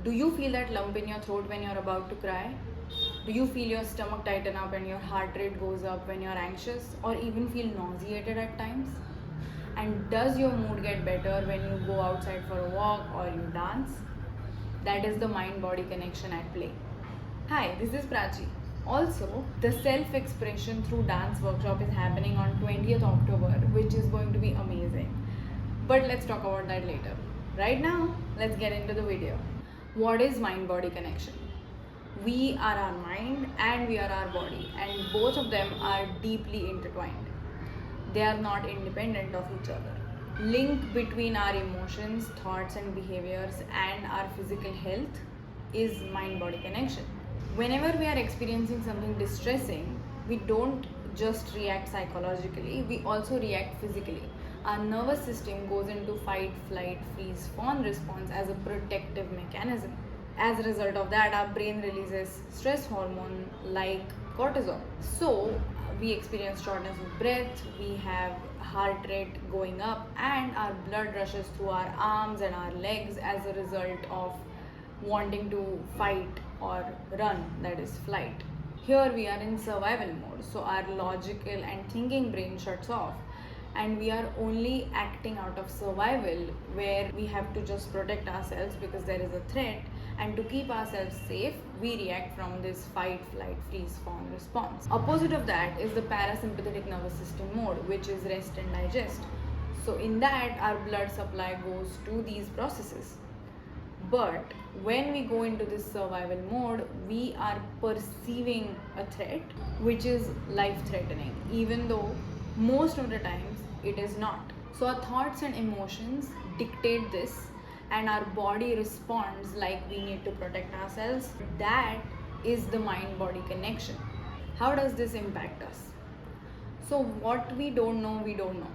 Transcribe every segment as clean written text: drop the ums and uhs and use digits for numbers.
Do you feel that lump in your throat when you're about to cry? Do you feel your stomach tighten up and your heart rate goes up when you're anxious, or even feel nauseated at times? And does your mood get better when you go outside for a walk or you dance? That is the mind body connection at play. Hi, this is Prachi. Also, the self expression through dance workshop is happening on 20th October, which is going to be amazing. But let's talk about that later. Right now, let's get into the video. What is mind body connection? We are our mind and we are our body, and both of them are deeply intertwined. They are not independent of each other. Link between our emotions, thoughts, and behaviors and our physical health is mind body connection. Whenever we are experiencing something distressing, we don't just react psychologically, we also react physically. Our nervous system goes into fight, flight, freeze, fawn response as a protective mechanism. As a result of that, our brain releases stress hormone like cortisol. So we experience shortness of breath, we have heart rate going up, and our blood rushes through our arms and our legs as a result of wanting to fight or run, that is flight. Here we are in survival mode, so our logical and thinking brain shuts off, and we are only acting out of survival, where we have to just protect ourselves because there is a threat, and to keep ourselves safe we react from this fight, flight, freeze, fawn response. Opposite of that is the parasympathetic nervous system mode, which is rest and digest. So in that, our blood supply goes to these processes. But when we go into this survival mode, we are perceiving a threat which is life threatening, even though most of the times it is not. So our thoughts and emotions dictate this, and our body responds like we need to protect ourselves. That is the mind body connection. How does this impact us? So, what we don't know, we don't know.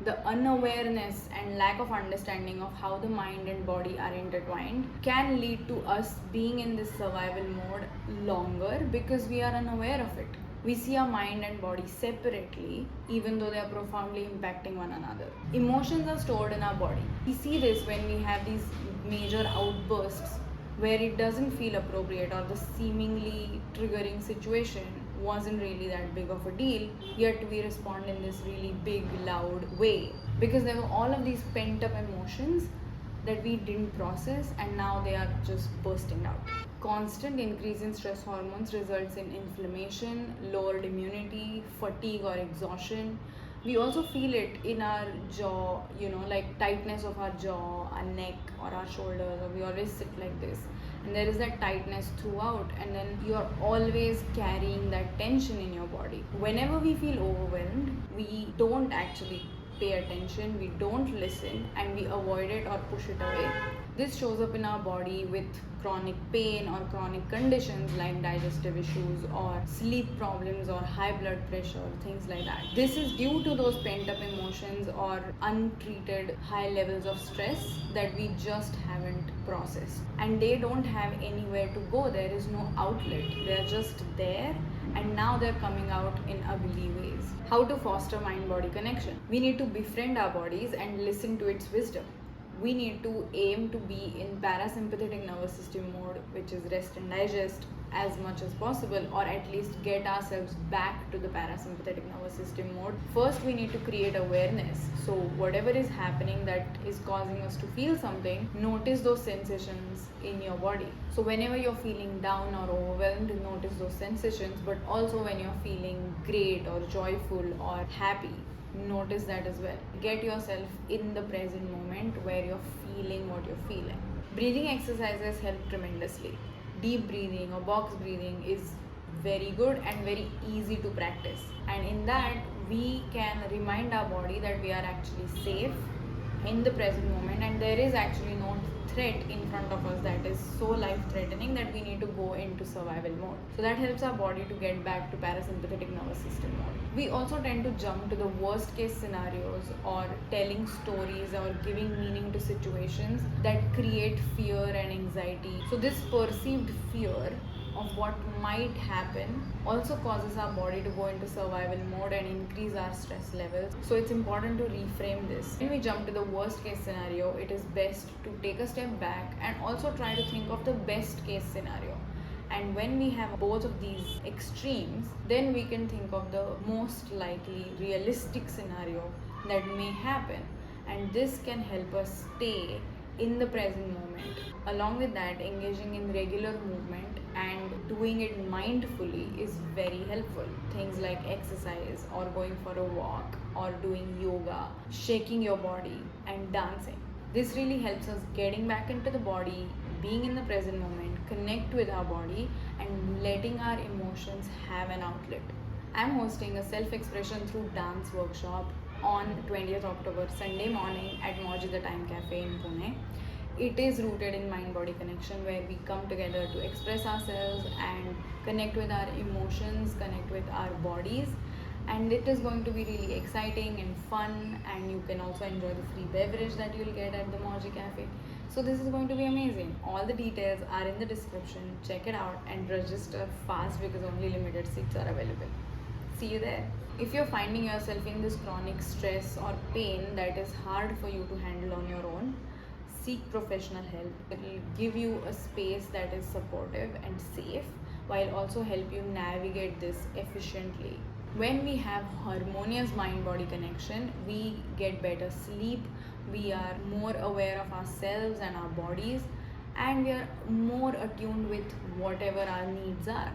The unawareness and lack of understanding of how the mind and body are intertwined can lead to us being in this survival mode longer because we are unaware of it. We see our mind and body separately, even though they are profoundly impacting one another. Emotions are stored in our body. We see this when we have these major outbursts where it doesn't feel appropriate, or the seemingly triggering situation wasn't really that big of a deal, yet we respond in this really big, loud way because there were all of these pent up emotions that we didn't process, and now they are just bursting out. Constant increase in stress hormones results in inflammation, lowered immunity, fatigue, or exhaustion. We also feel it in our jaw, like tightness of our jaw, our neck, or our shoulders, or we always sit like this. And there is that tightness throughout, and then you are always carrying that tension in your body. Whenever we feel overwhelmed, we don't actually pay attention, we don't listen, and we avoid it or push it away. This shows up in our body with chronic pain or chronic conditions like digestive issues or sleep problems or high blood pressure, things like that. This is due to those pent up emotions or untreated high levels of stress that we just haven't processed. And they don't have anywhere to go, there is no outlet, they're just there, and now they're coming out in ugly ways. How to foster mind body connection? We need to befriend our bodies and listen to its wisdom. We need to aim to be in parasympathetic nervous system mode, which is rest and digest, as much as possible, or at least get ourselves back to the parasympathetic nervous system mode. First, we need to create awareness. So whatever is happening that is causing us to feel something, notice those sensations in your body. So whenever you're feeling down or overwhelmed, notice those sensations, but also when you're feeling great or joyful or happy, notice that as well. Get yourself in the present moment where you're feeling what you're feeling. Breathing exercises help tremendously. Deep breathing or box breathing is very good and very easy to practice, and in that we can remind our body that we are actually safe in the present moment, and there is actually no threat in front of us that is so life threatening that we need to go into survival mode. So that helps our body to get back to parasympathetic nervous system mode. We also tend to jump to the worst case scenarios or telling stories or giving meaning to situations that create fear and anxiety. So this perceived fear of what might happen also causes our body to go into survival mode and increase our stress levels. So it's important to reframe this. When we jump to the worst case scenario, it is best to take a step back and also try to think of the best case scenario. And when we have both of these extremes, then we can think of the most likely realistic scenario that may happen. And this can help us stay in the present moment. Along with that, engaging in regular movement and doing it mindfully is very helpful. Things like exercise or going for a walk or doing yoga, shaking your body and dancing. This really helps us getting back into the body, being in the present moment, connect with our body and letting our emotions have an outlet. I'm hosting a self-expression through dance workshop on 20th October, Sunday morning at Moji the Time Cafe in Pune. It is rooted in mind-body connection, where we come together to express ourselves and connect with our emotions, connect with our bodies. And it is going to be really exciting and fun, and you can also enjoy the free beverage that you'll get at the Moji Cafe. So this is going to be amazing. All the details are in the description. Check it out and register fast because only limited seats are available. See you there. If you're finding yourself in this chronic stress or pain that is hard for you to handle on your own, seek professional help. It will give you a space that is supportive and safe while also help you navigate this efficiently. When we have harmonious mind-body connection, we get better sleep, we are more aware of ourselves and our bodies, and we are more attuned with whatever our needs are.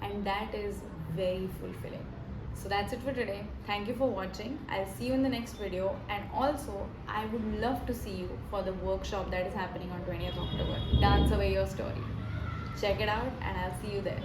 And that is very fulfilling. So that's it for today. Thank you for watching. I'll see you in the next video. And also, I would love to see you for the workshop that is happening on 20th October. Dance Away Your Story. Check it out and I'll see you there.